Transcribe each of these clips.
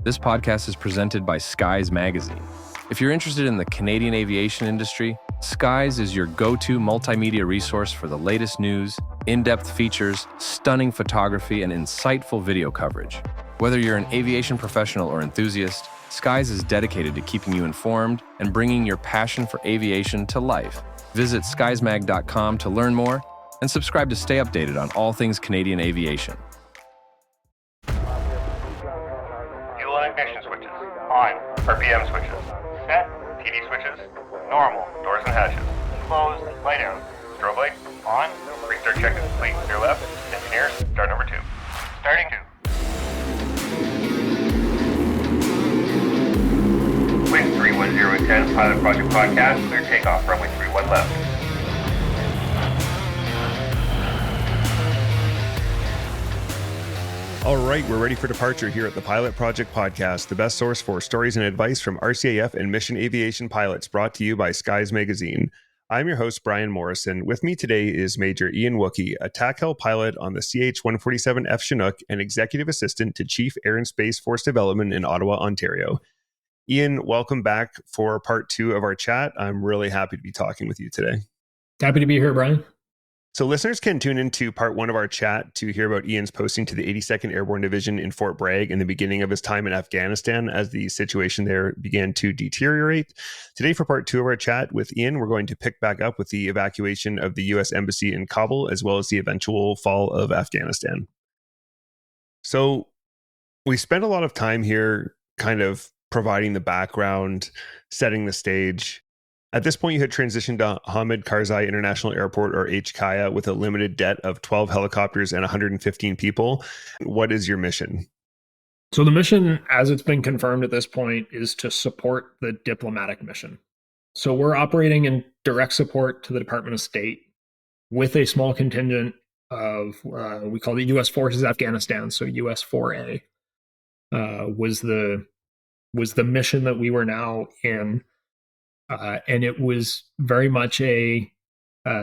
This podcast is presented by Skies Magazine. If you're interested in the Canadian aviation industry, Skies is your go-to multimedia resource for the latest news, in-depth features, stunning photography, and insightful video coverage. Whether you're an aviation professional or enthusiast, Skies is dedicated to keeping you informed and bringing your passion for aviation to life. Visit skiesmag.com to learn more and subscribe to stay updated on all things Canadian aviation. Fuel and ignition switches on. RPM switches set. TD switches normal. Doors and hatches closed. Light out. Strobe light on. Restart check is complete. Clear left. Engineers, start number 2. Starting 2. Wind 310, Pilot Project Podcast, clear takeoff, runway 31 left. All right, we're ready for departure here at the Pilot Project Podcast, the best source for stories and advice from RCAF and mission aviation pilots, brought to you by Skies Magazine. I'm your host, Brian Morrison. With me today is Major Ian Wookey, a TACHEL pilot on the CH-47 Chinook and executive assistant to Chief Air and Space Force Development in Ottawa, Ontario. Ian, welcome back for part 2 of our chat. I'm really happy to be talking with you today. Happy to be here, Brian. So listeners can tune into part 1 of our chat to hear about Ian's posting to the 82nd Airborne Division in Fort Bragg and the beginning of his time in Afghanistan as the situation there began to deteriorate. Today, for part 2 of our chat with Ian, we're going to pick back up with the evacuation of the U.S. Embassy in Kabul, as well as the eventual fall of Afghanistan. So we spent a lot of time here kind of providing the background, setting the stage. At this point, you had transitioned to Hamid Karzai International Airport, or HKIA, with a limited debt of 12 helicopters and 115 people. What is your mission? So the mission, as it's been confirmed at this point, is to support the diplomatic mission. So we're operating in direct support to the Department of State with a small contingent of, we call it U.S. Forces Afghanistan, so US 4A, was the mission that we were now in. And it was very much a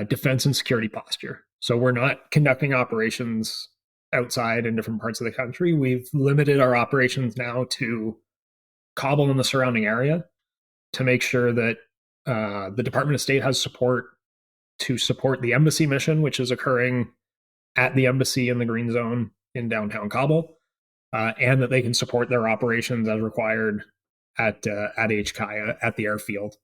defense and security posture. So we're not conducting operations outside in different parts of the country. We've limited our operations now to Kabul and the surrounding area to make sure that the Department of State has support to support the embassy mission, which is occurring at the embassy in the Green Zone in downtown Kabul, and that they can support their operations as required at HKIA at the airfield.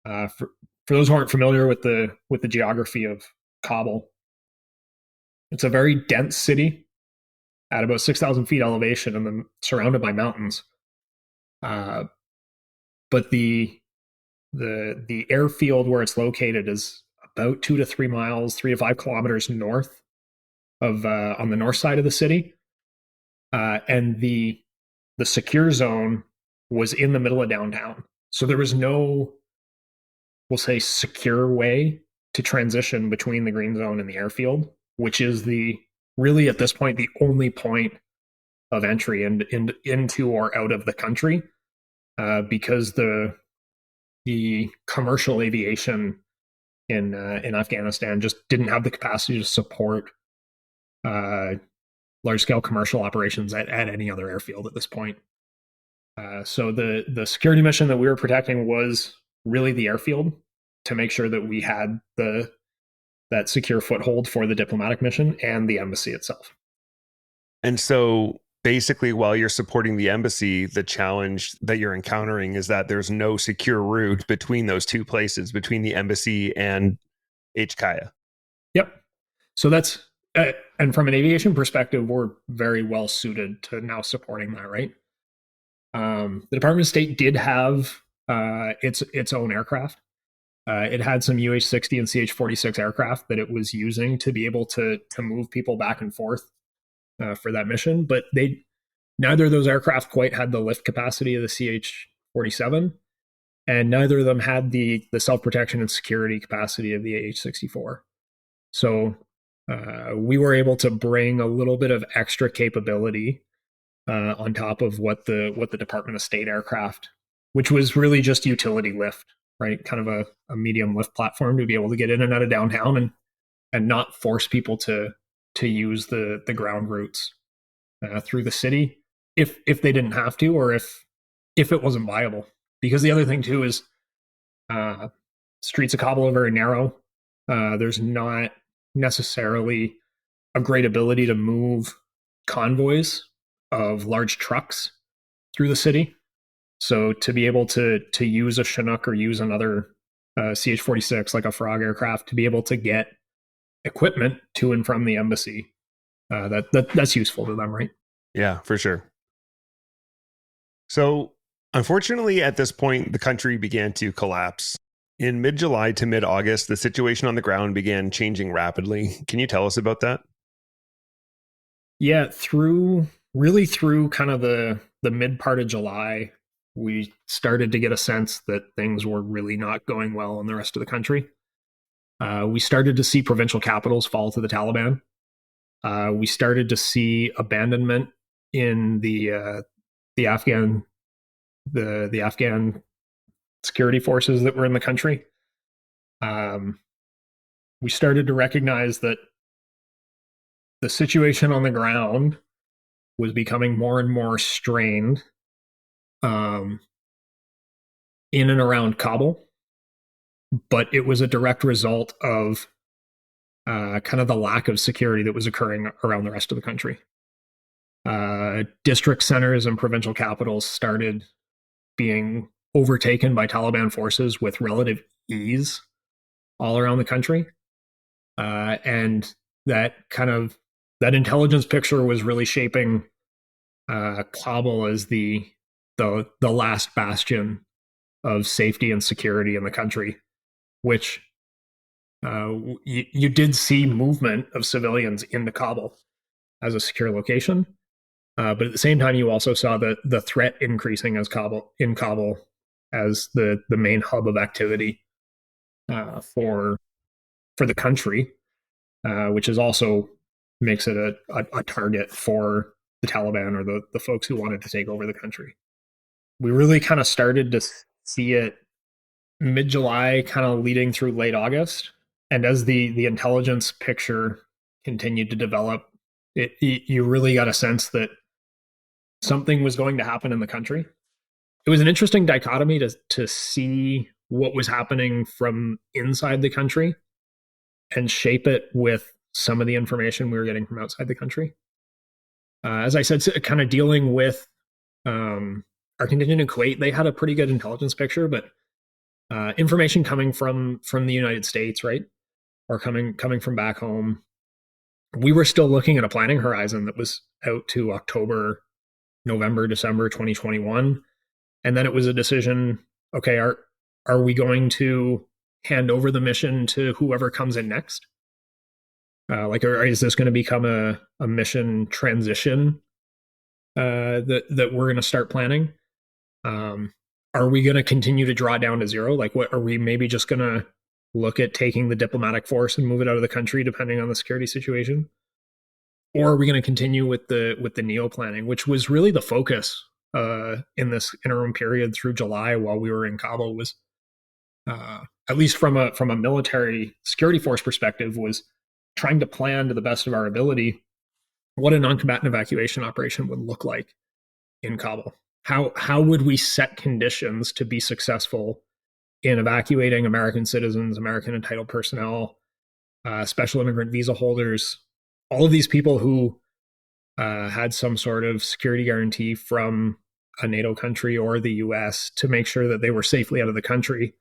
For those who aren't familiar with the geography of Kabul, it's a very dense city at about 6,000 feet elevation and then surrounded by mountains. But the airfield where it's located is about 2 to 3 miles, 3 to 5 kilometers north of on the north side of the city, and the secure zone was in the middle of downtown. So there was no, we'll say, secure way to transition between the Green Zone and the airfield, which is really at this point the only point of entry into or out of the country, because the commercial aviation in Afghanistan just didn't have the capacity to support large-scale commercial operations at any other airfield at this point. So the security mission that we were protecting was really the airfield, to make sure that we had that secure foothold for the diplomatic mission and the embassy itself. And so basically, while you're supporting the embassy, the challenge that you're encountering is that there's no secure route between those two places, between the embassy and HKIA. Yep. So that's, and from an aviation perspective, we're very well suited to now supporting that, right? The Department of State did have its own aircraft. It had some UH-60 and CH-47 aircraft that it was using to be able to move people back and forth for that mission, but neither of those aircraft quite had the lift capacity of the CH-47, and neither of them had the self-protection and security capacity of the AH-64. So we were able to bring a little bit of extra capability on top of what the Department of State aircraft, which was really just utility lift, right? Kind of a medium lift platform to be able to get in and out of downtown and not force people to use the ground routes through the city. if they didn't have to, or if it wasn't viable. Because the other thing too is streets of Kabul are very narrow. There's not necessarily a great ability to move convoys of large trucks through the city. So to be able to use a Chinook or use another CH-46 like a Frog aircraft to be able to get equipment to and from the embassy, that's useful to them, right? Yeah, for sure. So unfortunately, at this point, the country began to collapse. In mid-July to mid-August, the situation on the ground began changing rapidly. Can you tell us about that? Yeah, through kind of the mid part of July, we started to get a sense that things were really not going well in the rest of the country. We started to see provincial capitals fall to the Taliban. We started to see abandonment in the Afghan security forces that were in the country. We started to recognize that the situation on the ground was becoming more and more strained in and around Kabul, but it was a direct result of kind of the lack of security that was occurring around the rest of the country. District centers and provincial capitals started being overtaken by Taliban forces with relative ease all around the country. And that intelligence picture was really shaping Kabul as the last bastion of safety and security in the country, which you did see movement of civilians into Kabul as a secure location. But at the same time, you also saw the threat increasing as Kabul as the main hub of activity for the country, which is also makes it a target for the Taliban or the folks who wanted to take over the country. We really kind of started to see it mid-July, kind of leading through late August. And as the intelligence picture continued to develop, you really got a sense that something was going to happen in the country. It was an interesting dichotomy to see what was happening from inside the country and shape it with some of the information we were getting from outside the country. As I said, kind of dealing with our contingent in Kuwait, they had a pretty good intelligence picture, but information coming from the United States, right, or coming from back home, we were still looking at a planning horizon that was out to October, November, December 2021. And then it was a decision, okay, are we going to hand over the mission to whoever comes in next? Or is this going to become a mission transition that we're going to start planning? Are we going to continue to draw down to zero? Like, what are we maybe just going to look at taking the diplomatic force and move it out of the country depending on the security situation? Or are we going to continue with the neo planning, which was really the focus in this interim period through July while we were in Kabul, was at least from a military security force perspective, was trying to plan to the best of our ability what a non-combatant evacuation operation would look like in Kabul. How would we set conditions to be successful in evacuating American citizens, American entitled personnel, special immigrant visa holders, all of these people who had some sort of security guarantee from a NATO country or the US, to make sure that they were safely out of the country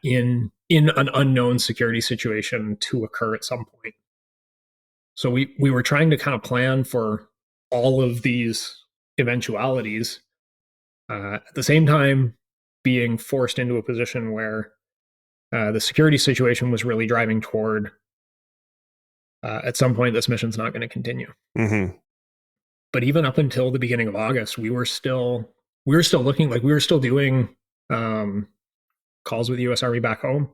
in an unknown security situation to occur at some point. So we were trying to kind of plan for all of these eventualities, at the same time being forced into a position where the security situation was really driving toward at some point this mission's not going to continue. Mm-hmm. But even up until the beginning of August, we were still looking like we were still doing calls with the U.S. Army back home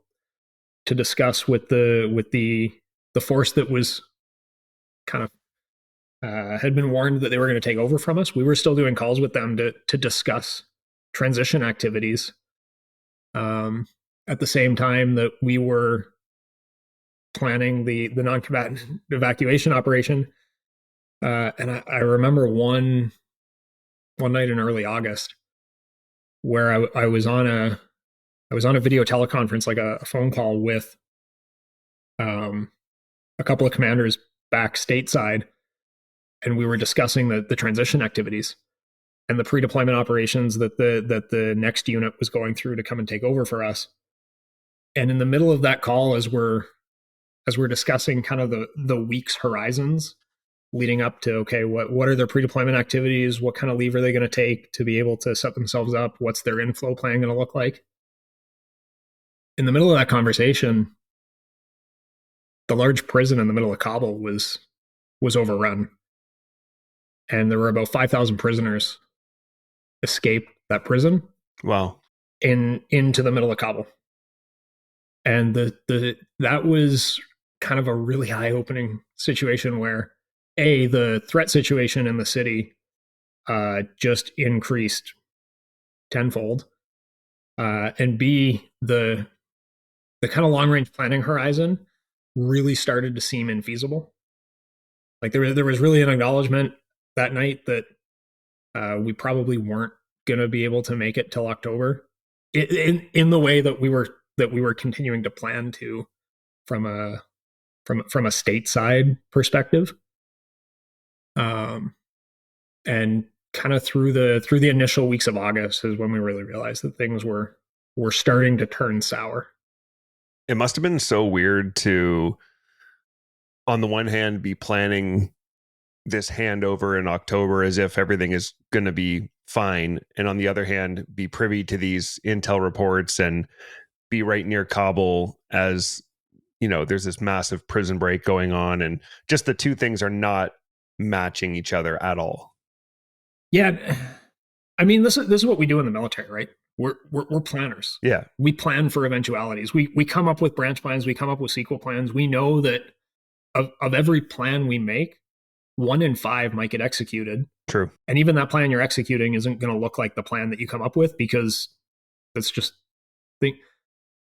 to discuss with the force that was kind of had been warned that they were going to take over from us. We were still doing calls with them to discuss transition activities. At the same time that we were planning the non-combatant evacuation operation. And I remember one night in early August where I was on a video teleconference, like a phone call with a couple of commanders back stateside, and we were discussing the transition activities and the pre-deployment operations that the next unit was going through to come and take over for us. And in the middle of that call, as we're discussing kind of the week's horizons leading up to, okay, what are their pre-deployment activities? What kind of leave are they going to take to be able to set themselves up? What's their inflow plan going to look like? In the middle of that conversation, the large prison in the middle of Kabul was overrun. And there were about 5,000 prisoners escaped that prison. Wow. Into the middle of Kabul. And that was kind of a really eye-opening situation where the threat situation in the city just increased tenfold, and B, the kind of long-range planning horizon really started to seem infeasible. Like there was really an acknowledgement that night that we probably weren't going to be able to make it till October in the way that we were continuing to plan to from a stateside perspective. And kind of through the initial weeks of August is when we really realized that things were starting to turn sour. It must have been so weird to, on the one hand, be planning this handover in October as if everything is going to be fine, and on the other hand, be privy to these intel reports and be right near Kabul as, you know, there's this massive prison break going on, and just the two things are not matching each other at all. Yeah, I mean, this is what we do in the military, right? We're planners. Yeah, we plan for eventualities. We come up with branch plans. We come up with sequel plans. We know that of every plan we make, 1 in 5 might get executed. True. And even that plan you're executing isn't going to look like the plan that you come up with, because that's just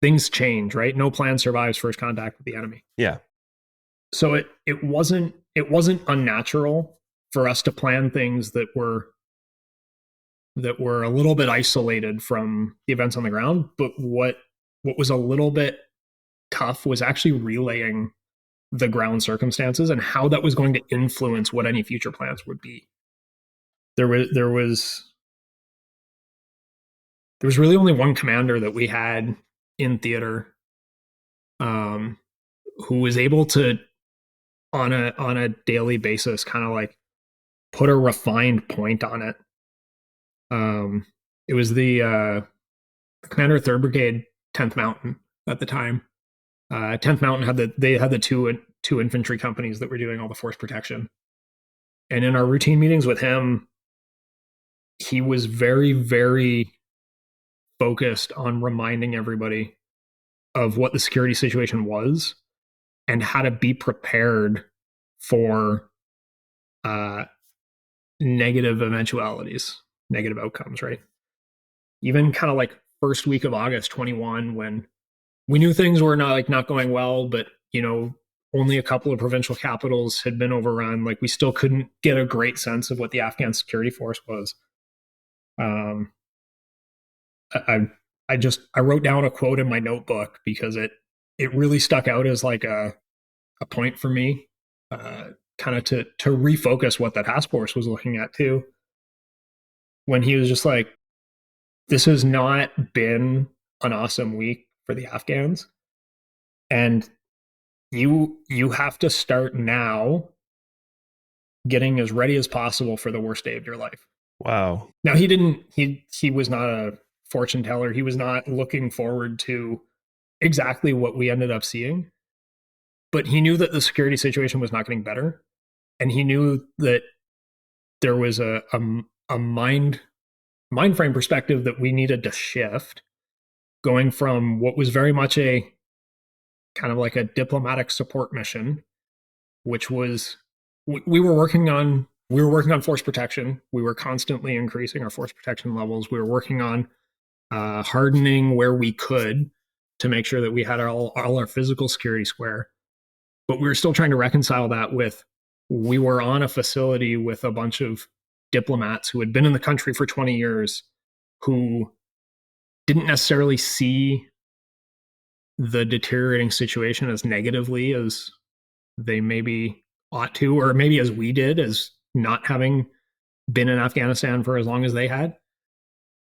things change, right? No plan survives first contact with the enemy. Yeah. So it wasn't unnatural for us to plan things that were a little bit isolated from the events on the ground. But what was a little bit tough was actually relaying the ground circumstances and how that was going to influence what any future plans would be. There was really only one commander that we had in theater, who was able to, on a daily basis, kind of like put a refined point on it. It was the commander of 3rd Brigade, 10th Mountain at the time. 10th Mountain had the two infantry companies that were doing all the force protection. And in our routine meetings with him, he was very, very focused on reminding everybody of what the security situation was and how to be prepared for negative eventualities, negative outcomes, right? Even kind of like first week of August 21, when we knew things were not going well, but, you know, only a couple of provincial capitals had been overrun. Like, we still couldn't get a great sense of what the Afghan security force was. I wrote down a quote in my notebook because it really stuck out as like a point for me, kind of to refocus what that task force was looking at too. When he was just like, this has not been an awesome week for the Afghans, and you have to start now getting as ready as possible for the worst day of your life. Wow. Now, he was not a fortune teller. He was not looking forward to exactly what we ended up seeing, but he knew that the security situation was not getting better. And he knew that there was a mind frame perspective that we needed to shift, going from what was very much a kind of like a diplomatic support mission, which was we were working on force protection. We were constantly increasing our force protection levels. We were working on hardening where we could to make sure that we had all our physical security square. But we were still trying to reconcile that with, we were on a facility with a bunch of diplomats who had been in the country for 20 years who didn't necessarily see the deteriorating situation as negatively as they maybe ought to, or maybe as we did, as not having been in Afghanistan for as long as they had.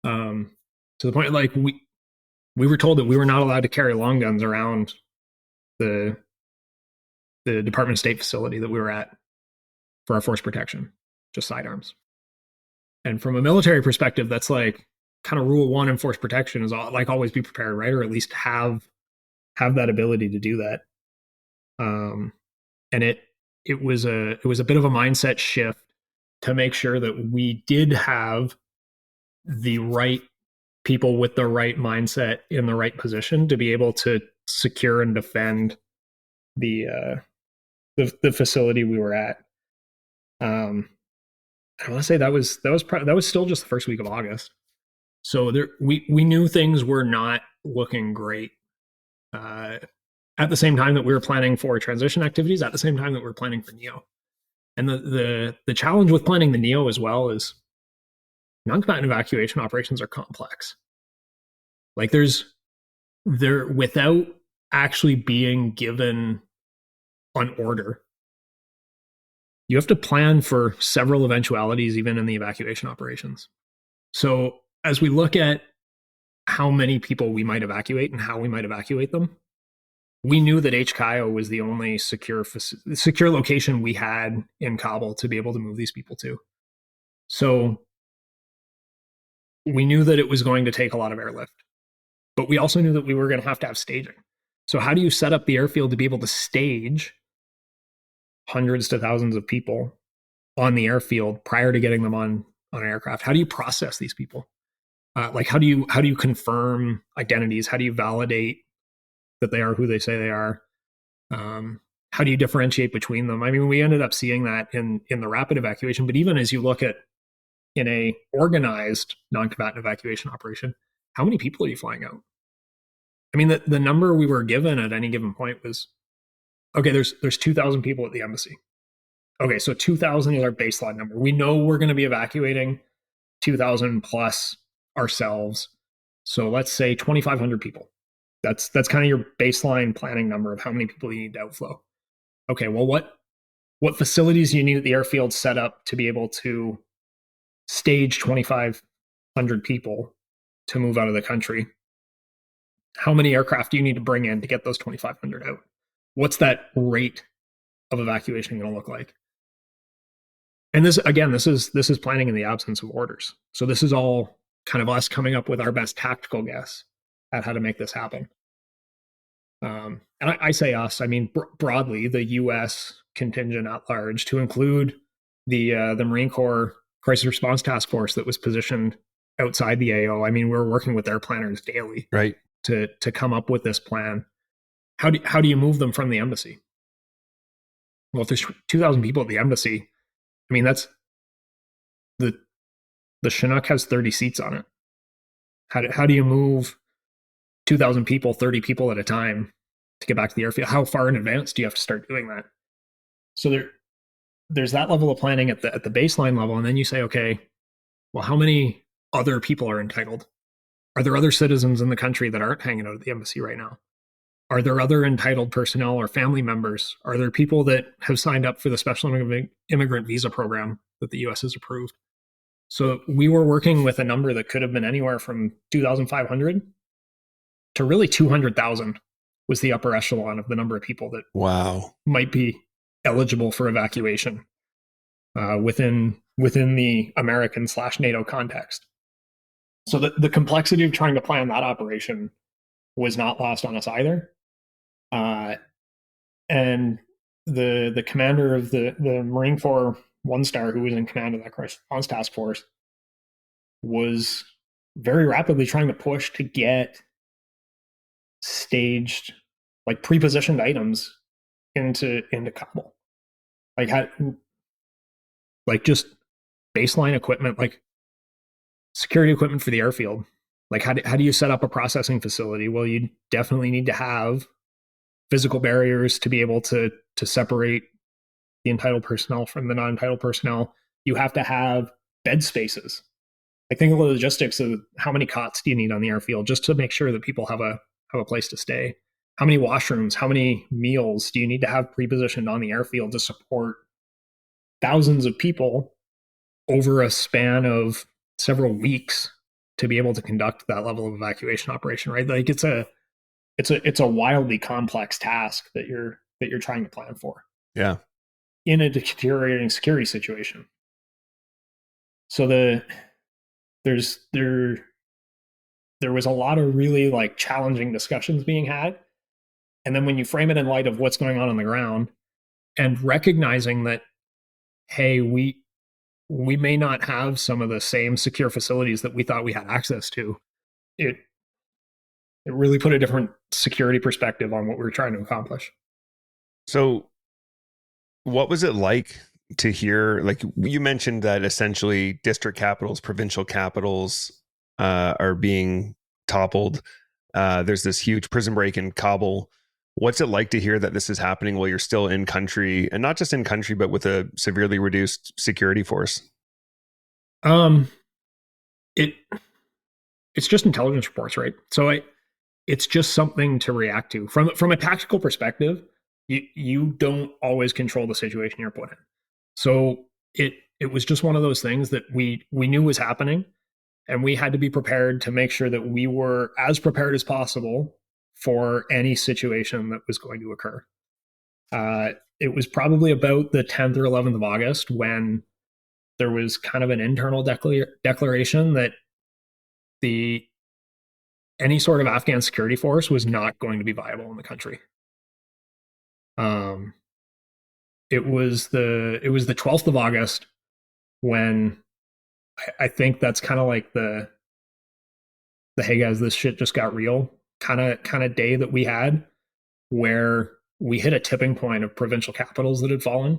To the point, like, we were told that we were not allowed to carry long guns around the Department of State facility that we were at for our force protection, just sidearms. And from a military perspective, that's like kind of rule one in force protection is like always be prepared, right? Or at least have that ability to do that. And it was a bit of a mindset shift to make sure that we did have the right people with the right mindset in the right position to be able to secure and defend the facility we were at. I want to say that was still just the first week of August. So we knew things were not looking great. At the same time that we were planning for transition activities, at the same time that we were planning for NEO. And the challenge with planning the NEO as well is non-combatant evacuation operations are complex. Like they're without actually being given an order. You have to plan for several eventualities, even in the evacuation operations. So as we look at how many people we might evacuate and how we might evacuate them, we knew that HKIO was the only secure location we had in Kabul to be able to move these people to. So we knew that it was going to take a lot of airlift, but we also knew that we were going to have staging. So how do you set up the airfield to be able to stage hundreds to thousands of people on the airfield prior to getting them on an aircraft? How do you process these people? Like how do you confirm identities? How do you validate that they are who they say they are? How do you differentiate between them? I mean, we ended up seeing that in the rapid evacuation, but even as you look at in a organized non-combatant evacuation operation, how many people are you flying out? I mean, the number we were given at any given point was, okay, there's 2,000 people at the embassy. Okay, so 2,000 is our baseline number. We know we're going to be evacuating 2,000 plus ourselves. So let's say 2,500 people. That's kind of your baseline planning number of how many people you need to outflow. Okay, well, what facilities do you need at the airfield set up to be able to stage 2,500 people to move out of the country? How many aircraft do you need to bring in to get those 2,500 out? What's that rate of evacuation going to look like? And this is planning in the absence of orders. So this is all kind of us coming up with our best tactical guess at how to make this happen. And I say us, I mean broadly the U.S. contingent at large, to include the Marine Corps Crisis Response Task Force that was positioned outside the AO. I mean, we're working with their planners daily, right, to come up with this plan. How do you move them from the embassy? Well, if there's 2,000 people at the embassy, I mean, that's the Chinook has 30 seats on it. How do you move 2,000 people, 30 people at a time to get back to the airfield? How far in advance do you have to start doing that? So there's that level of planning at the baseline level, and then you say, okay, well, how many other people are entitled? Are there other citizens in the country that aren't hanging out at the embassy right now? Are there other entitled personnel or family members? Are there people that have signed up for the special immigrant visa program that the U.S. has approved? So we were working with a number that could have been anywhere from 2,500 to really 200,000 was the upper echelon of the number of people that might be eligible for evacuation within the American/NATO context. So the complexity of trying to plan that operation was not lost on us either. And the commander of the Marine Corps 1-star, who was in command of that Crisis Response Task Force, was very rapidly trying to push to get staged, like pre-positioned items into Kabul. Like just baseline equipment, like security equipment for the airfield. Like how do you set up a processing facility? Well, you definitely need to have physical barriers to be able to separate the entitled personnel from the non-entitled personnel. You have to have bed spaces. I think of the logistics of how many cots do you need on the airfield just to make sure that people have a place to stay. How many washrooms, how many meals do you need to have pre-positioned on the airfield to support thousands of people over a span of several weeks to be able to conduct that level of evacuation operation, right? Like it's a wildly complex task that you're trying to plan for. Yeah. In a deteriorating security situation. So there was a lot of really like challenging discussions being had. And then when you frame it in light of what's going on the ground and recognizing that, hey, we may not have some of the same secure facilities that we thought we had access to, it really put a different security perspective on what we were trying to accomplish. So what was it like to hear, like you mentioned that essentially district capitals, provincial capitals are being toppled. There's this huge prison break in Kabul. What's it like to hear that this is happening while you're still in country, and not just in country, but with a severely reduced security force? It's just intelligence reports, right? So it's just something to react to. From a tactical perspective, you don't always control the situation you're put in. So it was just one of those things that we knew was happening, and we had to be prepared to make sure that we were as prepared as possible for any situation that was going to occur. It was probably about the 10th or 11th of August when there was kind of an internal declaration that any sort of Afghan security force was not going to be viable in the country. It was the 12th of August when I think that's kind of like the hey guys, this shit just got real kind of day that we had, where we hit a tipping point of provincial capitals that had fallen.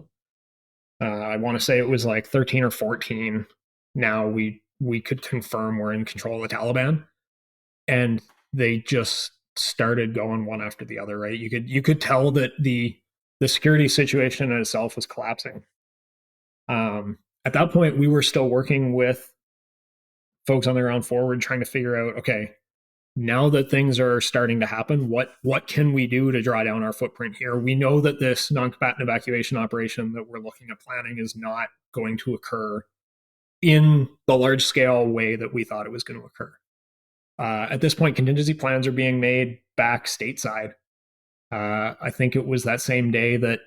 I want to say it was like 13 or 14. Now we could confirm we're in control of the Taliban, and they just started going one after the other, right? You could tell that the security situation in itself was collapsing. At that point, we were still working with folks on the ground forward, trying to figure out, okay, now that things are starting to happen, what can we do to draw down our footprint here? We know that this non-combatant evacuation operation that we're looking at planning is not going to occur in the large scale way that we thought it was going to occur. At this point, contingency plans are being made back stateside. I think it was that same day that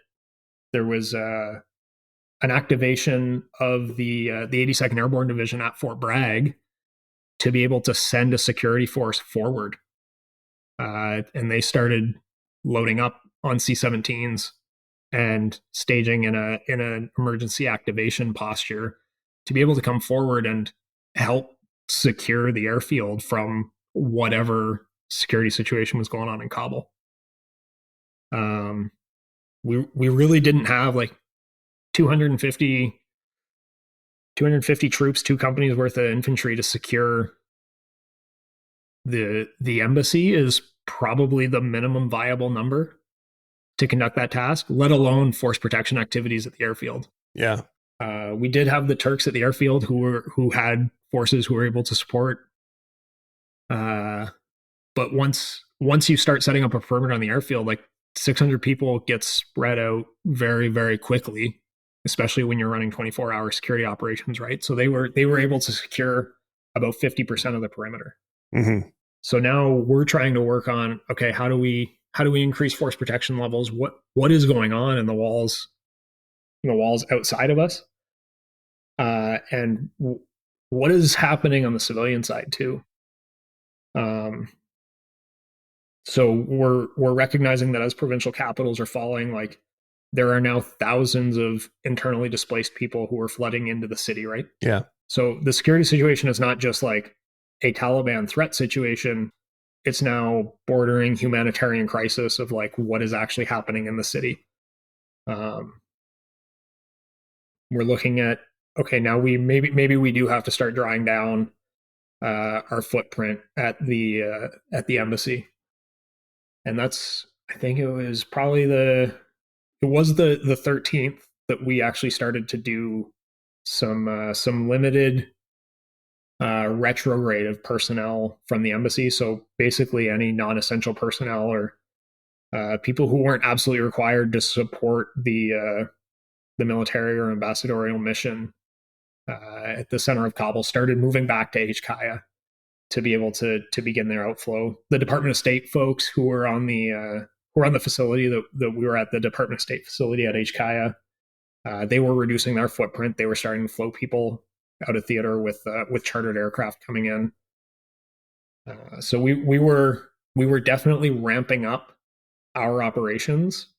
there was an activation of the 82nd Airborne Division at Fort Bragg to be able to send a security force forward. And they started loading up on C-17s and staging in an emergency activation posture to be able to come forward and help secure the airfield from whatever security situation was going on in Kabul. We really didn't have like 250 troops, 2 companies worth of infantry to secure the embassy is probably the minimum viable number to conduct that task, let alone force protection activities at the airfield. Yeah. We did have the Turks at the airfield who had forces who were able to support. But once you start setting up a perimeter on the airfield, like 600 people get spread out very, very quickly, especially when you're running 24-hour security operations, right? So they were able to secure about 50% of the perimeter. Mm-hmm. So now we're trying to work on, okay, how do we increase force protection levels? What is going on in the walls outside of us? And what is happening on the civilian side too? So we're recognizing that as provincial capitals are falling, like there are now thousands of internally displaced people who are flooding into the city, right? Yeah. So the security situation is not just like a Taliban threat situation. It's now bordering humanitarian crisis of like what is actually happening in the city. We're looking at, okay, now we maybe we do have to start drawing down our footprint at the embassy. And that's, I think it was probably the 13th that we actually started to do some limited retrograde of personnel from the embassy. So basically, any non-essential personnel or people who weren't absolutely required to support the military or ambassadorial mission at the center of Kabul started moving back to HKIA to be able to begin their outflow. The Department of State folks who were on the facility that we were at, the Department of State facility at HKIA, they were reducing their footprint. They were starting to flow people out of theater with chartered aircraft coming in. So we were definitely ramping up our operations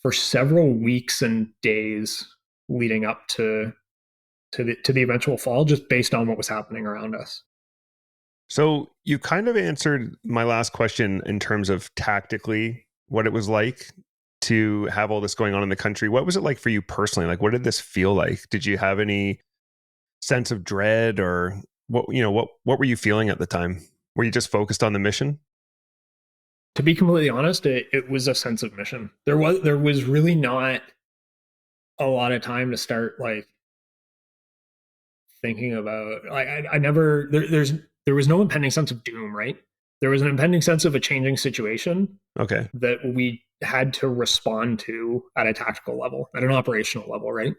for several weeks and days leading up to the eventual fall, just based on what was happening around us. So you kind of answered my last question in terms of tactically what it was like to have all this going on in the country. What was it like for you personally? Like, what did this feel like? Did you have any sense of dread, or what were you feeling at the time? Were you just focused on the mission? To be completely honest, it was a sense of mission. There was really not a lot of time to start like thinking about. There was no impending sense of doom, right? There was an impending sense of a changing situation. Okay. That we had to respond to at a tactical level, at an operational level, right?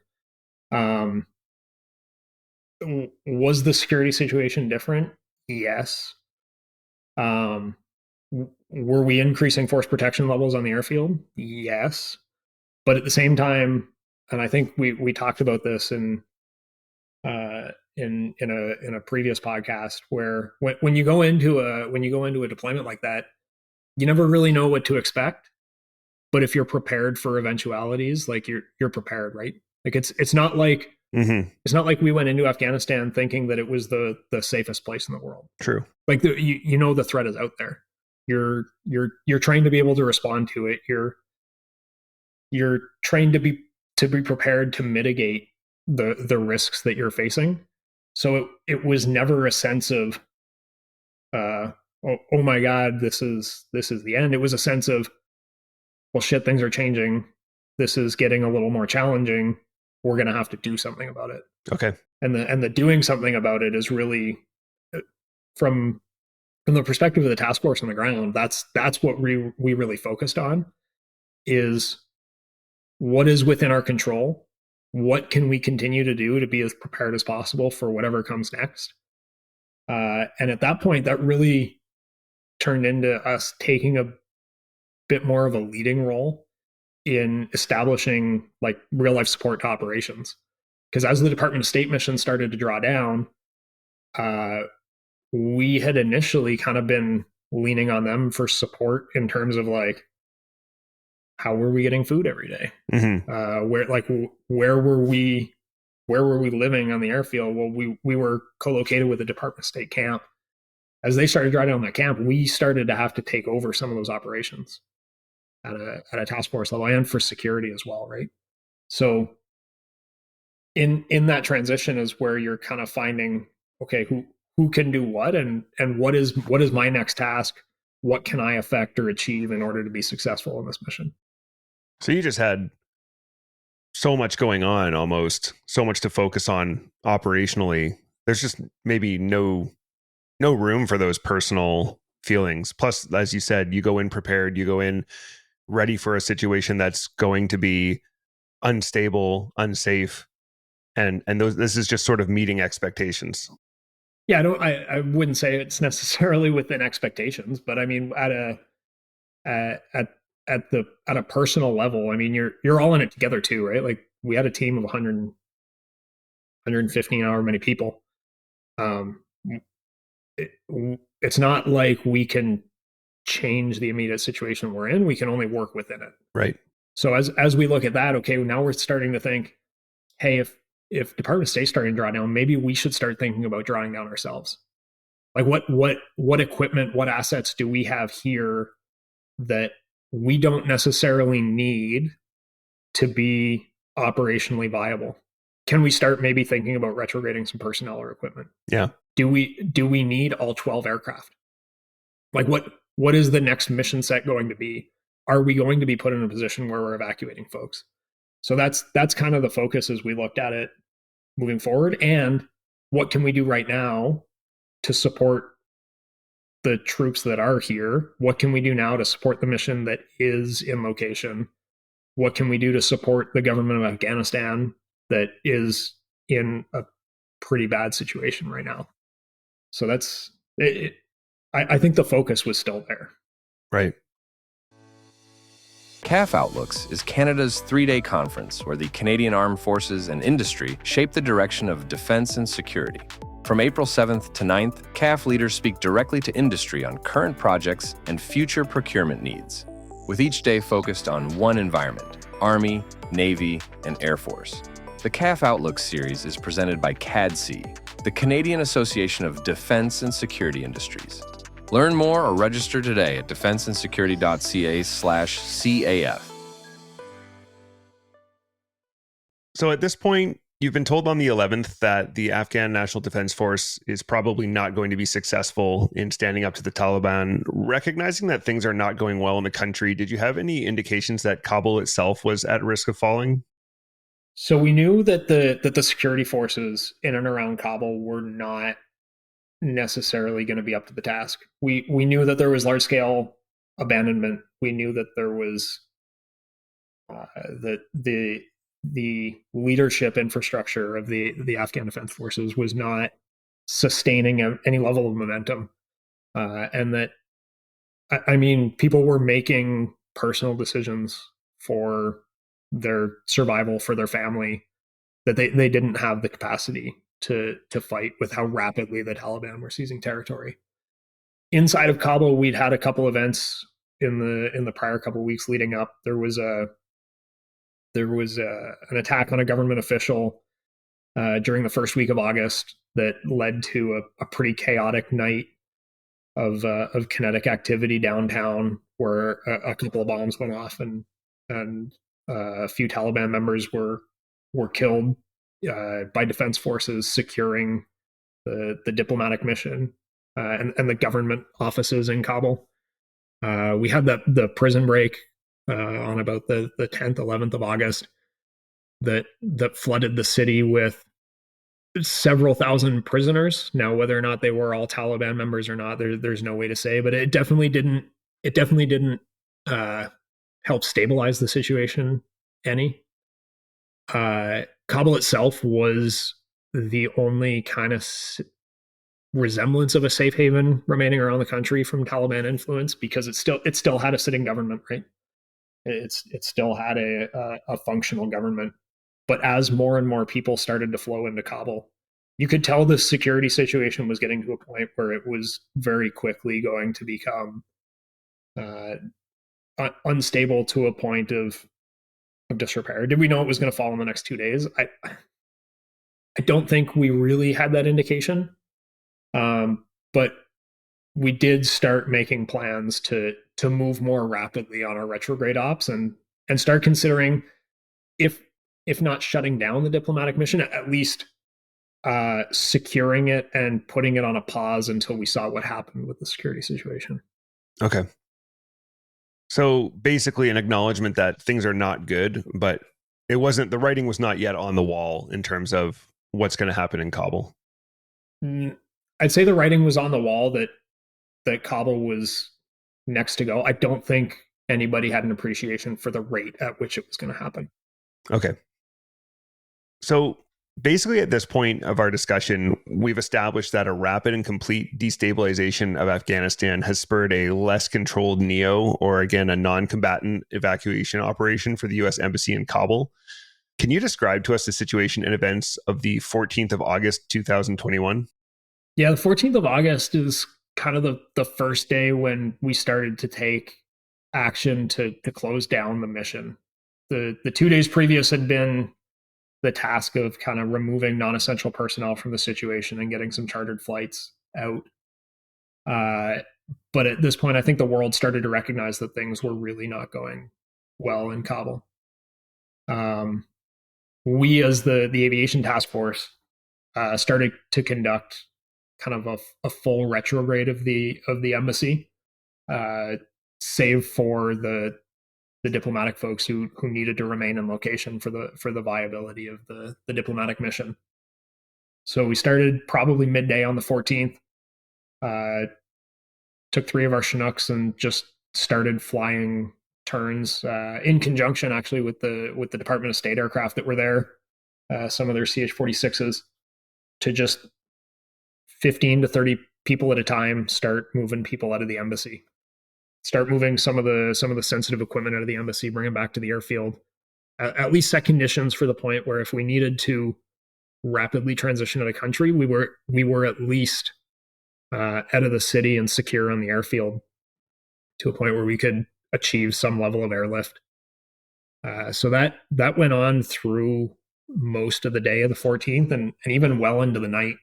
Was the security situation different? Yes. Were we increasing force protection levels on the airfield? Yes. But at the same time, and I think we talked about this in a previous podcast, where when you go into a deployment like that, you never really know what to expect. But if you're prepared for eventualities, like you're prepared, right? Like it's not like it's not like we went into Afghanistan thinking that it was the safest place in the world. True. Like the threat is out there. You're trained to be able to respond to it. You're trained to be prepared to mitigate the risks that you're facing. So it was never a sense of oh my God, this is the end. It was a sense of, well, shit, things are changing. This is getting a little more challenging. We're going to have to do something about it. Okay. And the doing something about it is really, from the perspective of the task force on the ground, that's what we really focused on, is what is within our control. What can we continue to do to be as prepared as possible for whatever comes next? And at that point, that really turned into us taking a bit more of a leading role in establishing like real life support to operations. Because as the Department of State mission started to draw down, we had initially kind of been leaning on them for support in terms of like, how were we getting food every day? Where were we living on the airfield? Well, we were co-located with the Department of State camp. As they started drawing down that camp, we started to have to take over some of those operations at a task force level, and for security as well, right? So in that transition is where you're kind of finding, okay, who can do what, and what is my next task? What can I affect or achieve in order to be successful in this mission? So you just had so much going on, almost so much to focus on operationally. There's just maybe no room for those personal feelings. Plus, as you said, you go in prepared, you go in ready for a situation that's going to be unstable, unsafe, and this is just sort of meeting expectations. Yeah, I wouldn't say it's necessarily within expectations, but I mean at a personal level, I mean you're all in it together too, right? Like we had a team of 115 however many people. It's not like we can change the immediate situation we're in. We can only work within it. Right. So as we look at that, okay, now we're starting to think, hey, if Department of State's starting to draw down, maybe we should start thinking about drawing down ourselves. Like what equipment, what assets do we have here that we don't necessarily need to be operationally viable? Can we start maybe thinking about retrograding some personnel or equipment? Yeah. Do we need all 12 aircraft? Like what is the next mission set going to be? Are we going to be put in a position where we're evacuating folks? So that's kind of the focus as we looked at it moving forward, and what can we do right now to support the troops that are here? What can we do now to support the mission that is in location? What can we do to support the government of Afghanistan that is in a pretty bad situation right now? So that's it. I think the focus was still there. Right. CAF Outlooks is Canada's 3-day conference where the Canadian Armed Forces and industry shape the direction of defense and security. From April 7th to 9th, CAF leaders speak directly to industry on current projects and future procurement needs, with each day focused on one environment: Army, Navy, and Air Force. The CAF Outlooks series is presented by CADC, the Canadian Association of Defense and Security Industries. Learn more or register today at defenseandsecurity.ca/CAF. So at this point, you've been told on the 11th that the Afghan National Defense Force is probably not going to be successful in standing up to the Taliban. Recognizing that things are not going well in the country, did you have any indications that Kabul itself was at risk of falling? So we knew that the security forces in and around Kabul were not necessarily going to be up to the task. We knew that there was large scale abandonment. We knew that there was the leadership infrastructure of the Afghan Defense Forces was not sustaining any level of momentum, and that I mean, people were making personal decisions for their survival, for their family, that they didn't have the capacity to fight with how rapidly the Taliban were seizing territory. Inside of Kabul, we'd had a couple events in the prior couple of weeks leading up. There was an attack on a government official during the first week of August that led to a pretty chaotic night of kinetic activity downtown, where a couple of bombs went off and a few Taliban members were killed by defense forces securing the diplomatic mission and the government offices in Kabul. We had the prison break on about the 10th, 11th of August that flooded the city with several thousand prisoners. Now, whether or not they were all Taliban members or not, there's no way to say, but it definitely didn't help stabilize the situation any. Kabul itself was the only kind of resemblance of a safe haven remaining around the country from Taliban influence, because it still had a sitting government, right? It still had a functional government. But as more and more people started to flow into Kabul, you could tell the security situation was getting to a point where it was very quickly going to become unstable to a point of disrepair. Did we know it was going to fall in the next 2 days? I don't think we really had that indication. But we did start making plans to move more rapidly on our retrograde ops and start considering, if not shutting down the diplomatic mission, at least securing it and putting it on a pause until we saw what happened with the security situation. Okay. So basically an acknowledgement that things are not good, but the writing was not yet on the wall in terms of what's going to happen in Kabul. I'd say the writing was on the wall that Kabul was next to go. I don't think anybody had an appreciation for the rate at which it was going to happen. Okay. So basically at this point of our discussion, we've established that a rapid and complete destabilization of Afghanistan has spurred a less controlled NEO, or again, a non-combatant evacuation operation for the U.S. Embassy in Kabul. Can you describe to us the situation and events of the 14th of August, 2021? Yeah, the 14th of August is kind of the first day when we started to take action to close down the mission. The 2 days previous had been the task of kind of removing non-essential personnel from the situation and getting some chartered flights out. But at this point, I think the world started to recognize that things were really not going well in Kabul. We, as the aviation task force, started to conduct kind of a full retrograde of the embassy, save for the diplomatic folks who needed to remain in location for the viability of the diplomatic mission. So we started probably midday on the 14th. Took 3 of our Chinooks and just started flying turns in conjunction, actually, with the Department of State aircraft that were there, some of their CH-46s, to just 15 to 30 people at a time start moving people out of the embassy, start moving some of the sensitive equipment out of the embassy, bring it back to the airfield. At least set conditions for the point where if we needed to rapidly transition to the country, we were at least out of the city and secure on the airfield to a point where we could achieve some level of airlift. So that went on through most of the day of the 14th and even well into the night.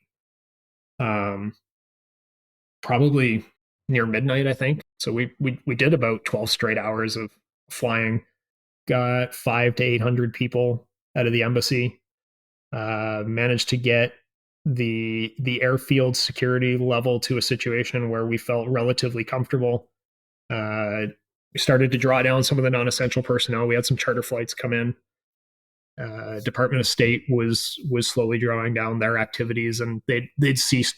Probably near midnight, I think. So we did about 12 straight hours of flying. Got 500 to 800 people out of the embassy. Managed to get the airfield security level to a situation where we felt relatively comfortable. We started to draw down some of the non-essential personnel. We had some charter flights come in. Department of State was slowly drawing down their activities, and they'd ceased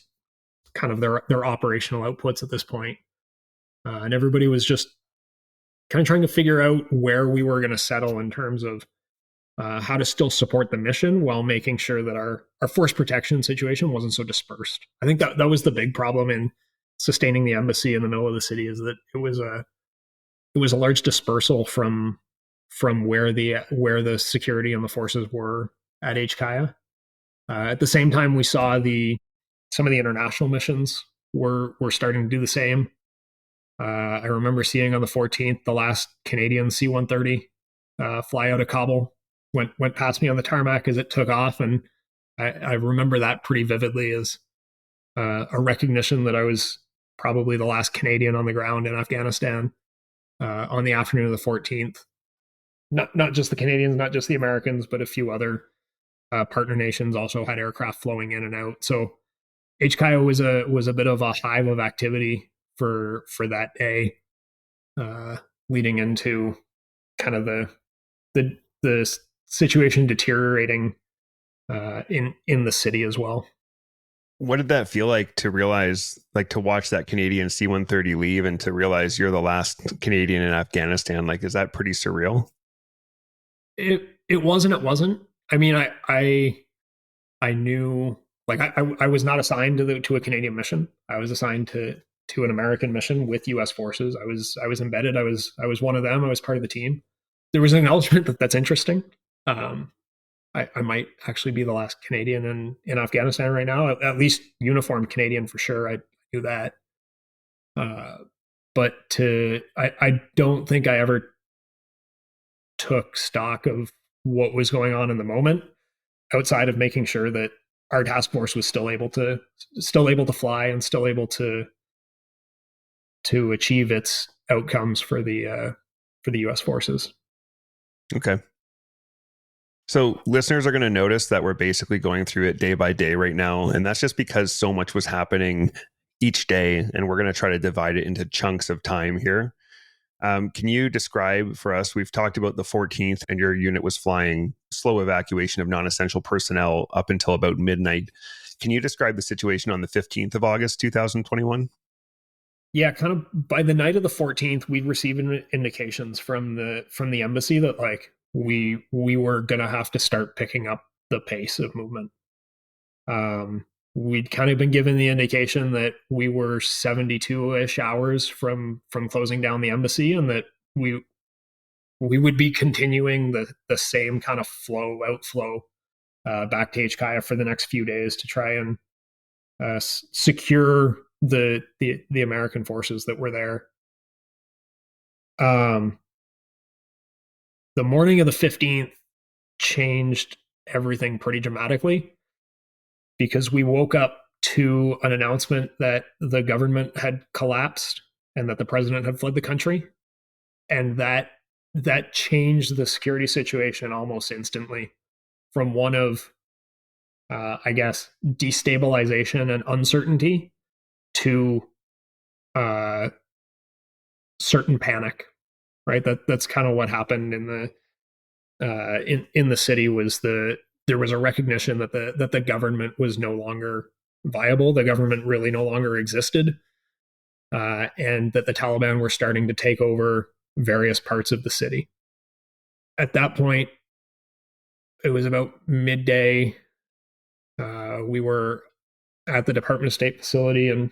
kind of their operational outputs at this point. And everybody was just kind of trying to figure out where we were going to settle in terms of how to still support the mission while making sure that our force protection situation wasn't so dispersed. I think that was the big problem in sustaining the embassy in the middle of the city, is that it was a large dispersal from where the security and the forces were at HKIA. At the same time, we saw some of the international missions were starting to do the same. I remember seeing on the 14th the last Canadian C-130 fly out of Kabul. Went past me on the tarmac as it took off, and I remember that pretty vividly as a recognition that I was probably the last Canadian on the ground in Afghanistan on the afternoon of the 14th. Not just the Canadians, not just the Americans, but a few other partner nations also had aircraft flowing in and out. So HKIA was a bit of a hive of activity for that day, leading into kind of the situation deteriorating in the city as well. What did that feel like to realize, like to watch that Canadian C-130 leave and to realize you're the last Canadian in Afghanistan? Like, is that pretty surreal? It was and it wasn't. I mean, I knew, like, I was not assigned to a Canadian mission. I was assigned to an American mission with U.S. forces. I was embedded. I was one of them. I was part of the team. There was an acknowledgement that's interesting. I might actually be the last Canadian in Afghanistan right now, at least uniformed Canadian for sure. I knew that. But I don't think I ever took stock of what was going on in the moment, outside of making sure that our task force was still able to fly and still able to achieve its outcomes for the U.S. forces. Okay. So listeners are going to notice that we're basically going through it day by day right now. And that's just because so much was happening each day. And we're going to try to divide it into chunks of time here. Can you describe for us, we've talked about the 14th and your unit was flying slow evacuation of non-essential personnel up until about midnight. Can you describe the situation on the 15th of August, 2021? Yeah, kind of by the night of the 14th, we'd received indications from the embassy that like we were gonna have to start picking up the pace of movement. We'd kind of been given the indication that we were 72-ish hours from closing down the embassy, and that we would be continuing the same kind of outflow back to HKIA for the next few days to try and secure the American forces that were there. The morning of the 15th changed everything pretty dramatically, because we woke up to an announcement that the government had collapsed and that the president had fled the country. And that changed the security situation almost instantly, from one of, I guess, destabilization and uncertainty to certain panic. Right. That's kind of what happened in the city. Was the there was a recognition that the government was no longer viable. The government really no longer existed, and that the Taliban were starting to take over various parts of the city. At that point, it was about midday. We were at the Department of State facility, and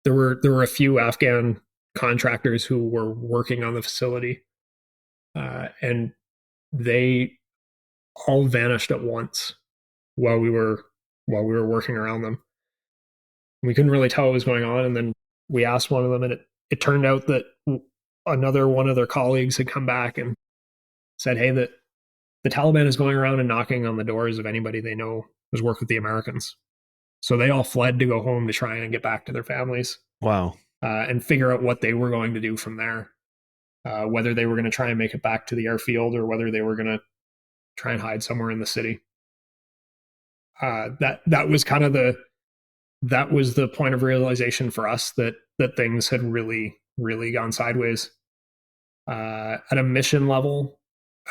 there were a few Afghan contractors who were working on the facility, and they all vanished at once while we were working around them. We couldn't really tell what was going on, and then we asked one of them, and it turned out that another one of their colleagues had come back and said, "Hey, that the Taliban is going around and knocking on the doors of anybody they know has worked with the Americans." So they all fled to go home to try and get back to their families. Wow. And figure out what they were going to do from there. Whether they were going to try and make it back to the airfield or whether they were going to try and hide somewhere in the city. That was kind of the point of realization for us that things had really, really gone sideways. At a mission level,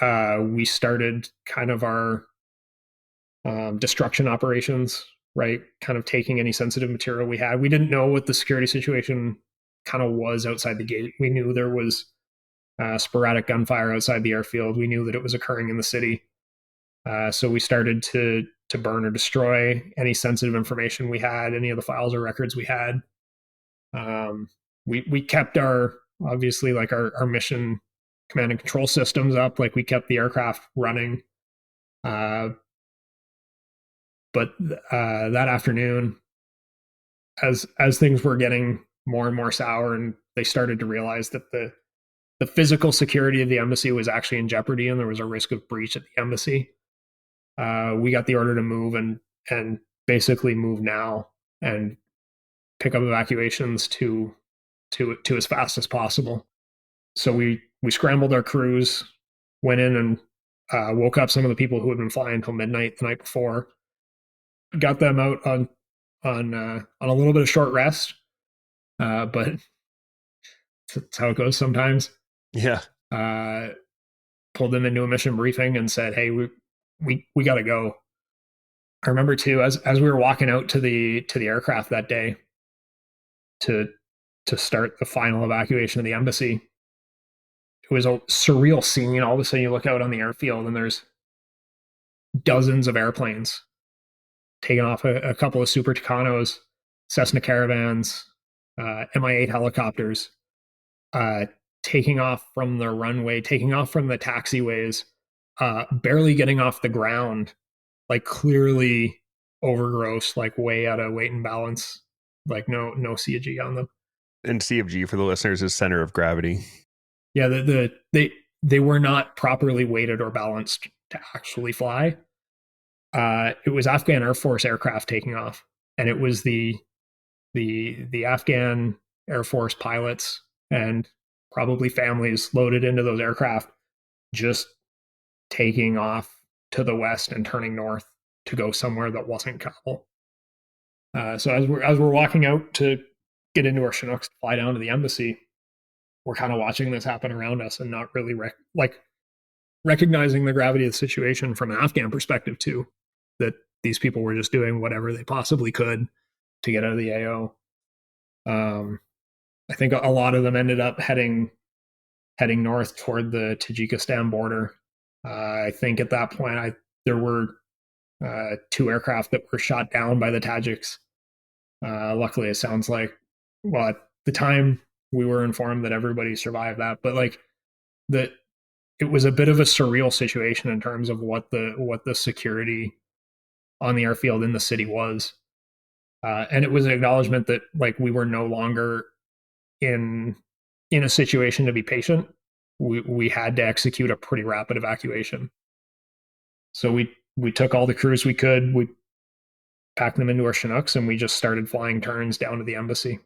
we started kind of our destruction operations, right? Kind of taking any sensitive material we had. We didn't know what the security situation kind of was outside the gate. We knew there was sporadic gunfire outside the airfield. We knew that it was occurring in the city. So we started to burn or destroy any sensitive information we had, any of the files or records we had. We kept our mission command and control systems up. Like, we kept the aircraft running. But that afternoon, as things were getting more and more sour, and they started to realize that the physical security of the embassy was actually in jeopardy, and there was a risk of breach at the embassy, we got the order to move and basically move now and pick up evacuations to as fast as possible. So we scrambled our crews, went in and woke up some of the people who had been flying until midnight the night before, got them out on a little bit of short rest, but that's how it goes sometimes. Yeah. Pulled them into a mission briefing and said, "Hey, we got to go." I remember too, as we were walking out to the aircraft that day to start the final evacuation of the embassy, it was a surreal scene. All of a sudden, you look out on the airfield and there's dozens of airplanes taking off, a couple of Super Tucanos, Cessna Caravans, Mi-8 helicopters, taking off from the runway, taking off from the taxiways, barely getting off the ground, like clearly overgross, like way out of weight and balance, like no CG on them. And CFG, for the listeners, is center of gravity. Yeah, they were not properly weighted or balanced to actually fly. It was Afghan Air Force aircraft taking off, and it was the Afghan Air Force pilots and probably families loaded into those aircraft, just taking off to the west and turning north to go somewhere that wasn't Kabul. So as we're walking out to get into our Chinooks to fly down to the embassy, we're kind of watching this happen around us and not really recognizing the gravity of the situation from an Afghan perspective too, that these people were just doing whatever they possibly could to get out of the AO. I think a lot of them ended up heading north toward the Tajikistan border. I think at that point, there were 2 aircraft that were shot down by the Tajiks. Luckily, it sounds like, well, at the time we were informed that everybody survived that, but it was a bit of a surreal situation in terms of what the security on the airfield in the city was. And it was an acknowledgement that we were no longer in a situation to be patient. We had to execute a pretty rapid evacuation. So we took all the crews we could, we packed them into our Chinooks, and we just started flying turns down to the embassy.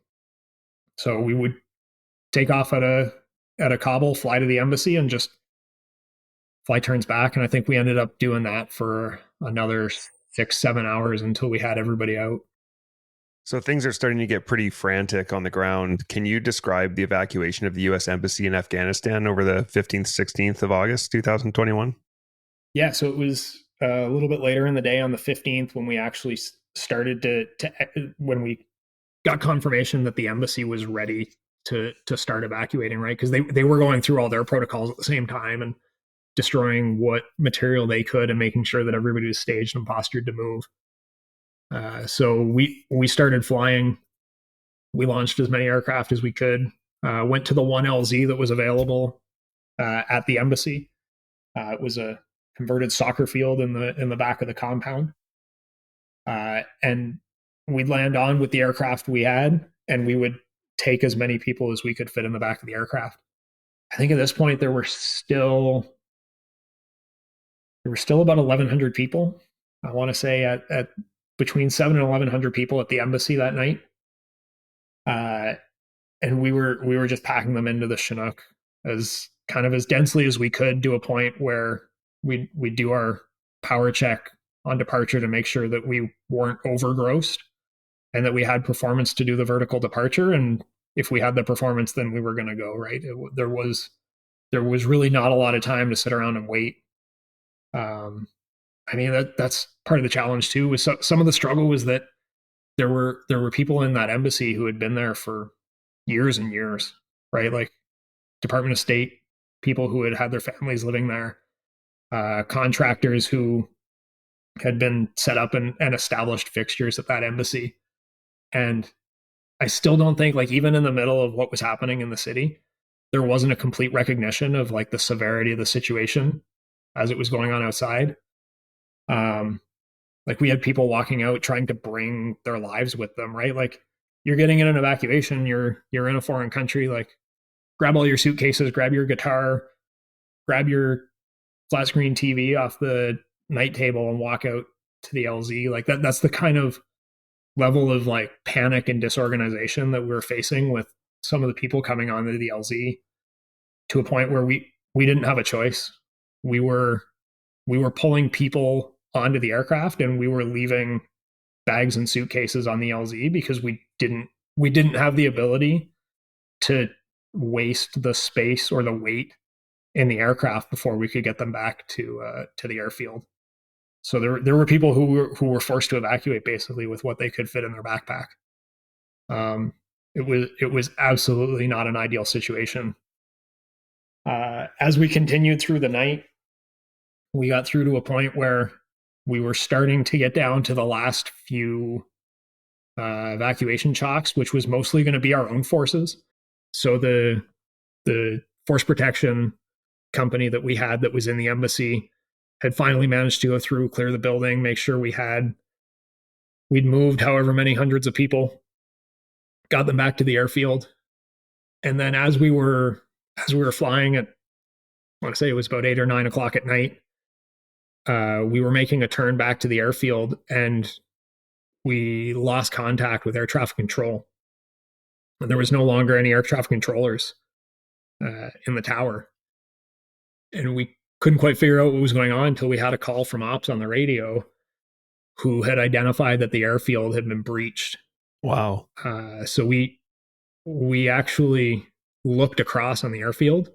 So we would take off at a Kabul, fly to the embassy, and just fly turns back. And I think we ended up doing that for another 6-7 hours until we had everybody out. So things are starting to get pretty frantic on the ground. Can you describe the evacuation of the U.S. Embassy in Afghanistan over the 15th, 16th of August, 2021? Yeah, so it was a little bit later in the day on the 15th when we actually started when we got confirmation that the embassy was ready to start evacuating, right? Because they were going through all their protocols at the same time and destroying what material they could and making sure that everybody was staged and postured to move. So we started flying. We launched as many aircraft as we could. Went to the one LZ that was available at the embassy. It was a converted soccer field in the back of the compound, and we'd land on with the aircraft we had, and we would take as many people as we could fit in the back of the aircraft. I think at this point there were still about 1,100 people. I want to say at between 700 and 1,100 people at the embassy that night. And we were just packing them into the Chinook as kind of as densely as we could, to a point where we do our power check on departure to make sure that we weren't overgrossed and that we had performance to do the vertical departure. And if we had the performance, then we were going to go, right? There was really not a lot of time to sit around and wait. I mean, that's part of the challenge too. Was some of the struggle was that there were people in that embassy who had been there for years and years, right? Like Department of State people who had their families living there, contractors who had been set up and established fixtures at that embassy. And I still don't think, like, even in the middle of what was happening in the city, there wasn't a complete recognition of like the severity of the situation as it was going on outside. Like we had people walking out trying to bring their lives with them, right? Like you're getting in an evacuation, you're in a foreign country, like grab all your suitcases, grab your guitar, grab your flat screen TV off the night table and walk out to the LZ. Like that's the kind of level of like panic and disorganization that we're facing with some of the people coming onto the LZ, to a point where we didn't have a choice. We were pulling people onto the aircraft and we were leaving bags and suitcases on the LZ because we didn't have the ability to waste the space or the weight in the aircraft before we could get them back to the airfield. So there were people who were forced to evacuate basically with what they could fit in their backpack. It was absolutely not an ideal situation. As we continued through the night, we got through to a point where we were starting to get down to the last few evacuation chocks, which was mostly going to be our own forces. So the force protection company that we had that was in the embassy had finally managed to go through, clear the building, make sure we'd moved however many hundreds of people, got them back to the airfield. And then as we were flying at, I want to say it was about 8 or 9 o'clock at night, we were making a turn back to the airfield and we lost contact with air traffic control. And there was no longer any air traffic controllers in the tower. And we couldn't quite figure out what was going on until we had a call from ops on the radio who had identified that the airfield had been breached. Wow. So we actually looked across on the airfield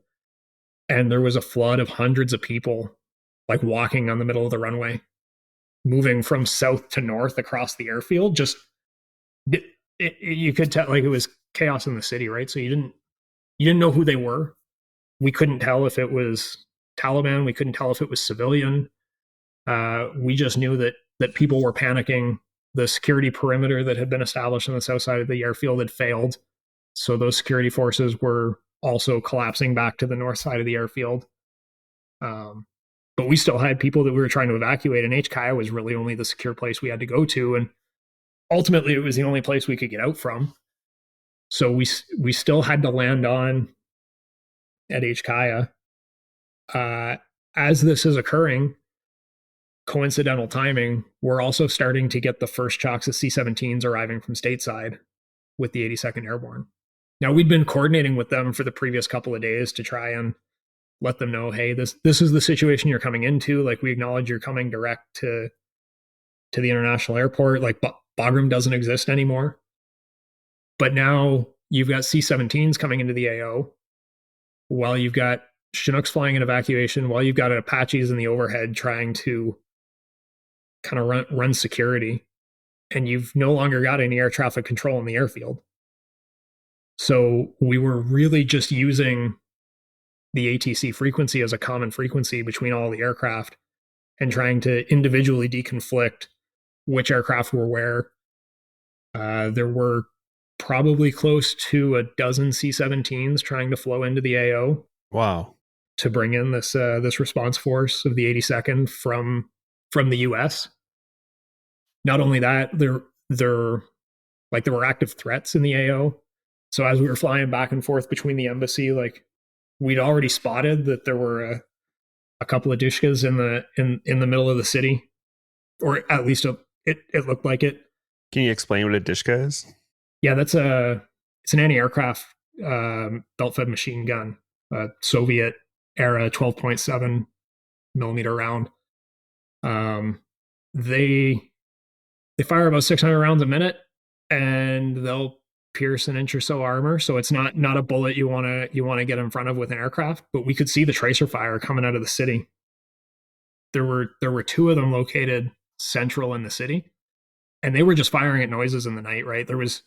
and there was a flood of hundreds of people like walking on the middle of the runway, moving from south to north across the airfield. Just you could tell like it was chaos in the city, right? So you didn't know who they were. We couldn't tell if it was Taliban. We couldn't tell if it was civilian. We just knew that people were panicking. The security perimeter that had been established on the south side of the airfield had failed. So those security forces were also collapsing back to the north side of the airfield. But we still had people that we were trying to evacuate, and HKIA was really only the secure place we had to go to. And ultimately, it was the only place we could get out from. So we still had to land on at HKIA. As this is occurring, coincidental timing, we're also starting to get the first chocks of C-17s arriving from stateside with the 82nd Airborne. Now, we'd been coordinating with them for the previous couple of days to try and let them know, hey, this is the situation you're coming into. Like, we acknowledge you're coming direct to the international airport. Like, Bagram doesn't exist anymore. But now you've got C-17s coming into the AO, while you've got Chinooks flying in evacuation, while you've got Apaches in the overhead trying to kind of run security, and you've no longer got any air traffic control in the airfield. So we were really just using the ATC frequency as a common frequency between all the aircraft and trying to individually deconflict which aircraft were where. There were probably close to a dozen C-17s trying to flow into the AO. Wow. To bring in this response force of the 82nd from the US. Not only that, there were active threats in the AO. So as we were flying back and forth between the embassy, like we'd already spotted that there were a couple of Dishkas in the middle of the city, or at least it looked like it. Can you explain what a Dishka is? Yeah, it's an anti-aircraft belt-fed machine gun, Soviet era 12.7 millimeter round. They fire about 600 rounds a minute, and they'll pierce an inch or so armor. So it's not a bullet you want to get in front of with an aircraft. But we could see the tracer fire coming out of the city. There were two of them located central in the city, and they were just firing at noises in the night. Right, there was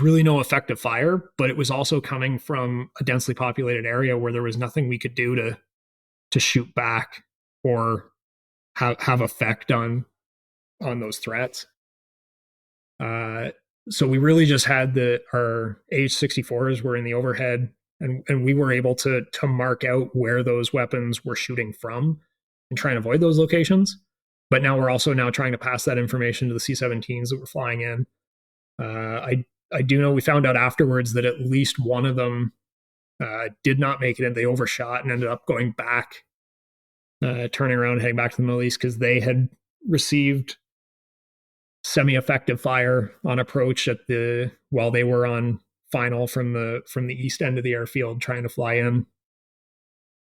really no effective fire, but it was also coming from a densely populated area where there was nothing we could do to shoot back or have effect on those threats. So we really just had our AH-64s were in the overhead, and we were able to mark out where those weapons were shooting from and try and avoid those locations. But now we're also trying to pass that information to the C-17s that were flying in. I do know we found out afterwards that at least one of them did not make it in. They overshot and ended up going back, turning around and heading back to the Middle East because they had received semi-effective fire on approach while they were on final from the east end of the airfield trying to fly in.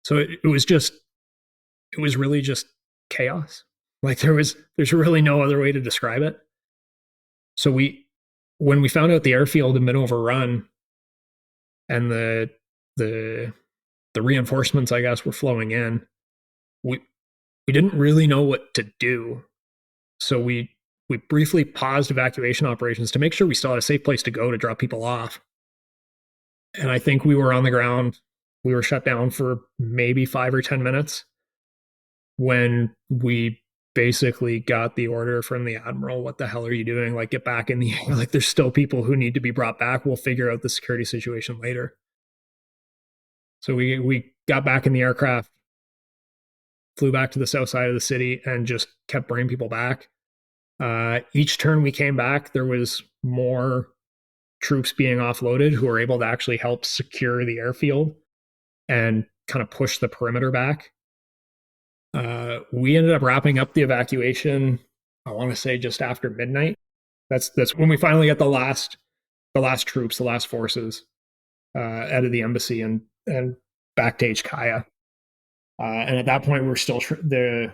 So it was really just chaos. Like there's really no other way to describe it. So when we found out the airfield had been overrun and the reinforcements, I guess, were flowing in, we didn't really know what to do. So we briefly paused evacuation operations to make sure we still had a safe place to go to drop people off. And I think we were on the ground. We were shut down for maybe 5 or 10 minutes when we basically got the order from the admiral, what the hell are you doing? Like, get back in the air. Like, there's still people who need to be brought back. We'll figure out the security situation later. So we got back in the aircraft, flew back to the south side of the city, and just kept bringing people back. Each turn we came back, there was more troops being offloaded who were able to actually help secure the airfield and kind of push the perimeter back. We ended up wrapping up the evacuation, I want to say just after midnight. That's when we finally got the last troops, the last forces out of the embassy and back to HKaya. And at that point, we were still the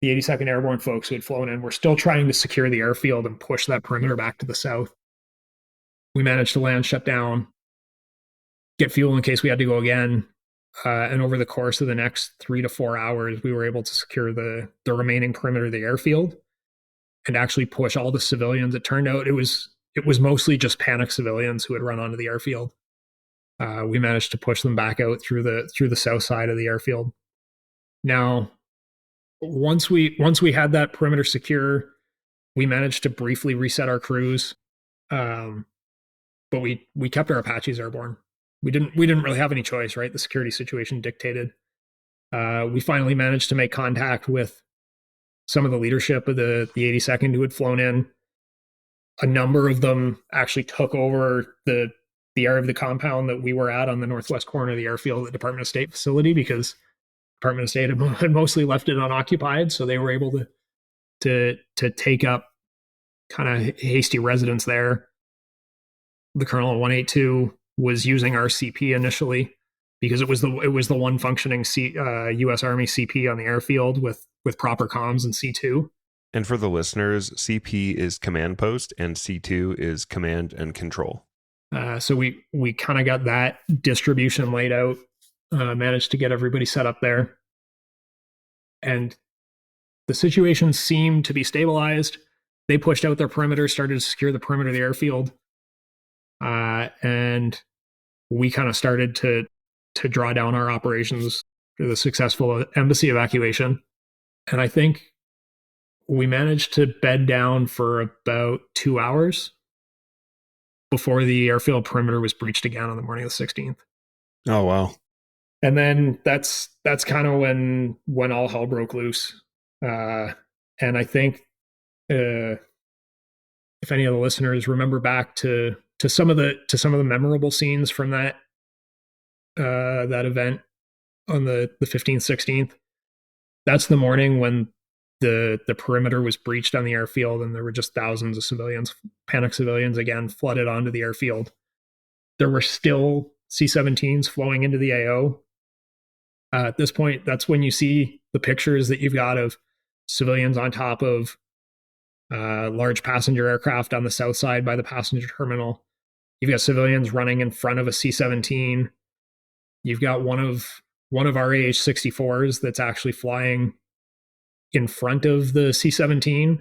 82nd Airborne folks who had flown in were still trying to secure the airfield and push that perimeter back to the south. We managed to land, shut down, get fuel in case we had to go again. And over the course of the next 3 to 4 hours, we were able to secure the remaining perimeter of the airfield and actually push all the civilians. It turned out it was mostly just panicked civilians who had run onto the airfield. We managed to push them back out through the south side of the airfield. Now, once we had that perimeter secure, we managed to briefly reset our crews, but we kept our Apaches airborne. We didn't really have any choice, right? The security situation dictated. We finally managed to make contact with some of the leadership of the 82nd who had flown in. A number of them actually took over the area of the compound that we were at on the northwest corner of the airfield, the Department of State facility, because Department of State had mostly left it unoccupied, so they were able to take up kind of hasty residence there. The colonel of 182 was using our CP initially because it was the one functioning U.S. Army CP on the airfield with proper comms and C2. And for the listeners, CP is command post and C2 is command and control. So we kind of got that distribution laid out, managed to get everybody set up there. And the situation seemed to be stabilized. They pushed out their perimeter, started to secure the perimeter of the airfield. And we kind of started to draw down our operations through the successful embassy evacuation. And I think we managed to bed down for about 2 hours before the airfield perimeter was breached again on the morning of the 16th. Oh, wow. And then that's kind of when all hell broke loose. And I think if any of the listeners remember back to some of the memorable scenes from that event on the 15th, 16th, that's the morning when the perimeter was breached on the airfield, and there were just thousands of civilians, panicked civilians again, flooded onto the airfield. There were still C-17s flowing into the AO. At this point, that's when you see the pictures that you've got of civilians on top of large passenger aircraft on the south side by the passenger terminal. You've got civilians running in front of a C-17. You've got one of our AH-64s that's actually flying in front of the C-17,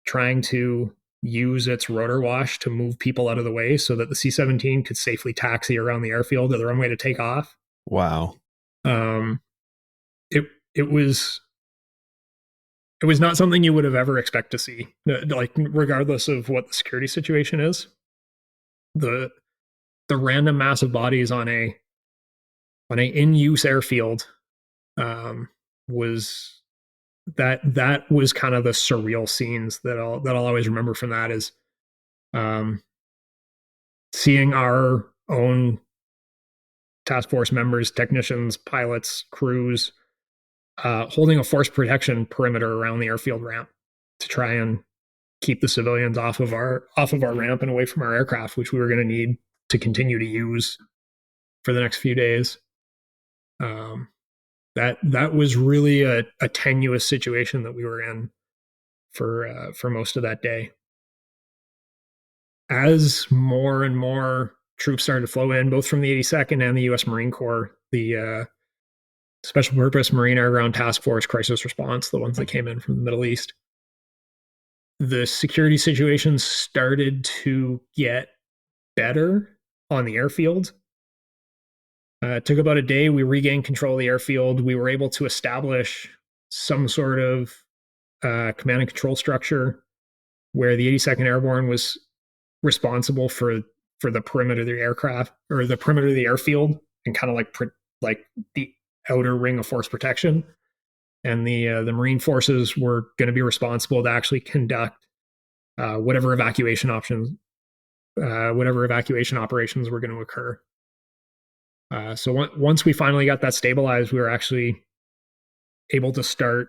trying to use its rotor wash to move people out of the way so that the C-17 could safely taxi around the airfield to the runway to take off. Wow. It was not something you would have ever expected to see, like, regardless of what the security situation is. The random mass of bodies on a in-use airfield was that was kind of the surreal scenes that I'll always remember from that, is seeing our own task force members, technicians, pilots, crews holding a force protection perimeter around the airfield ramp to try and keep the civilians off of our ramp and away from our aircraft, which we were going to need to continue to use for the next few days. That was really a tenuous situation that we were in for most of that day. As more and more troops started to flow in, both from the 82nd and the U.S. Marine Corps, the Special Purpose Marine Air Ground Task Force Crisis Response, the ones that came in from the Middle East, the security situation started to get better on the airfield. It took about a day. We regained control of the airfield. We were able to establish some sort of command and control structure where the 82nd Airborne was responsible for the perimeter of the aircraft, or the perimeter of the airfield, and kind of like the outer ring of force protection. And the Marine forces were going to be responsible to actually conduct whatever evacuation operations were going to occur. So once we finally got that stabilized, we were actually able to start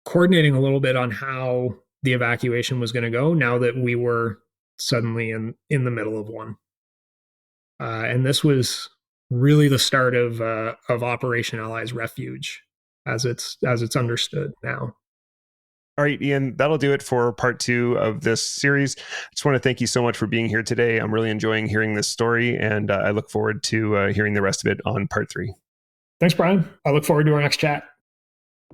coordinating a little bit on how the evacuation was going to go, now that we were suddenly in the middle of one. And this was really the start of Operation Allies Refuge, as it's understood now. All right, Ian, that'll do it for part 2 of this series. I just want to thank you so much for being here today. I'm really enjoying hearing this story, and I look forward to hearing the rest of it on part 3. Thanks, Brian. I look forward to our next chat.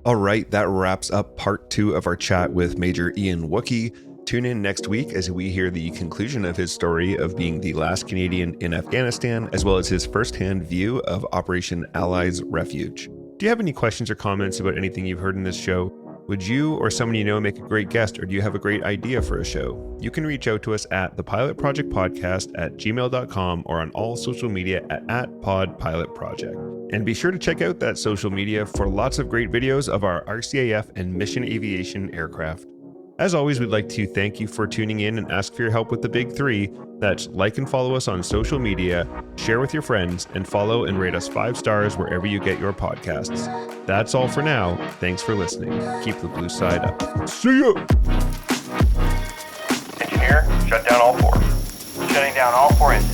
All right, that wraps up part 2 of our chat with Major Ian Wookey. Tune in next week as we hear the conclusion of his story of being the last Canadian in Afghanistan, as well as his firsthand view of Operation Allies Refuge. Do you have any questions or comments about anything you've heard in this show? Would you or someone you know make a great guest, or do you have a great idea for a show? You can reach out to us at thepilotprojectpodcast@gmail.com or on all social media at @podpilotproject. And be sure to check out that social media for lots of great videos of our RCAF and mission aviation aircraft. As always, we'd like to thank you for tuning in and ask for your help with the big 3. That's like and follow us on social media, share with your friends, and follow and rate us 5 stars wherever you get your podcasts. That's all for now. Thanks for listening. Keep the blue side up. See ya! Engineer, shut down all 4. Shutting down all 4 engines.